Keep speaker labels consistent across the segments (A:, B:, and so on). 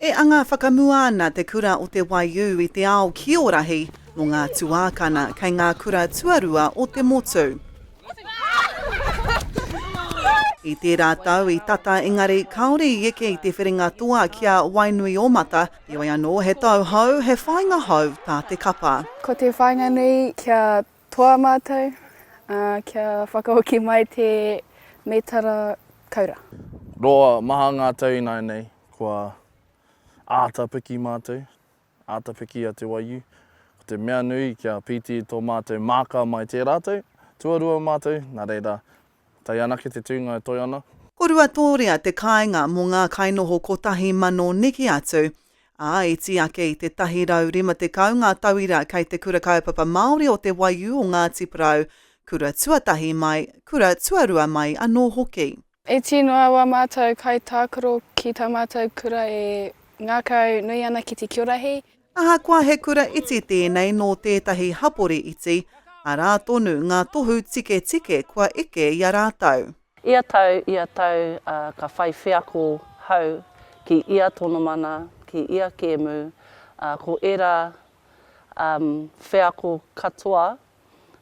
A: E anga whakamua ana te kura o Te Waiū I te ao Ki-o-Rahi mō ngā tuākana kei ngā kura tuarua o te motu. I tērā tau I tata Engari kaore I eke I te Whiringa Toa kia Wainuiomata, I wai anō he tau hau, he whāinga hau tā te kapa.
B: Ko te whāinga nui kia toa mātou, kia whakahoki mai te metara kaura.
C: Roa maha ngā tau nai nei, kua ātapiki mātou, ātapiki a Te Waiū. Ko te mea nui kia piti tō mātou māka mai te rātou, tuarua mātou, nā reira, tai anake te tūnga e toi ana.
A: Korua tōrea te kāinga mō ngā kainoho kotahi mano neke atu, iti ake I te tahi rau rima te kau ngā tauira kei te kura kaupapa Māori o Te Waiū o Ngāti Porou, kura tuatahi mai, kura tuarua mai anō hoki.
B: E tino awa mātou kai tākaro ki tā mātou kura e ngākau nui ana ki te Ki-o-Rahi.
A: Ahakoa he kura iti tēnei no tētahi hapori iti, a tonu ngā tohu tiketike kua eke I a rātou.
D: Ia tau ka whai whiako hau ki ia tono mana, ki ia kēmu, ko era whiako katoa,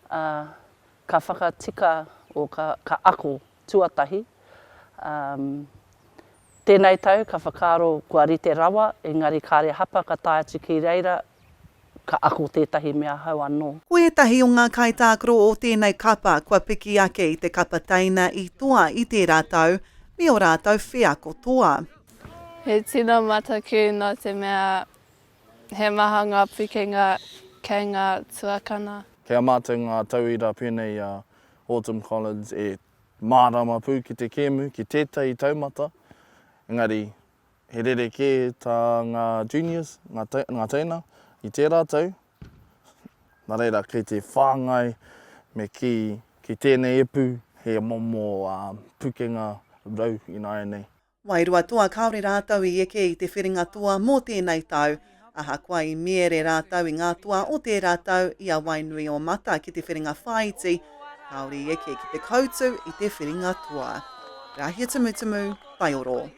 D: ka whakatika o ka ako tuatahi. Tēnei tau ka whakaro kua rite rawa, engari kāre hapa ka tae atu ki reira, ka ako tētahi mea hau anō.
A: Ko etahi o ngā kaitākaro o tēnei kapa kua piki ake I te kapa teina I toa I te rātou, me o rātou whiako toa.
B: He tino mataku no te mea he maha ngā tukinga kei ngā tuakana.
C: Kia mātou ngā tauira pēnei Autumn College e mārama pū ki te kēmu, ki tētai taumata. Engari, he rere kē tā ngā juniors, ngā teina, I te rātou. Nā reira, kei te whāngai me ki tēnei epu, he momo pukenga rau I nāi nei.
A: Wairua toa kaore rātou I eke I te Whiringa Toa mō tēnei tau, Ahakoa I mere rātou I ngā toa o te rātou I a Wainuiomata ki te Whiringa whāiti, kaore I eke ki te Koutū I te Whiringa Toa. Rahia Timutimu, Waiū.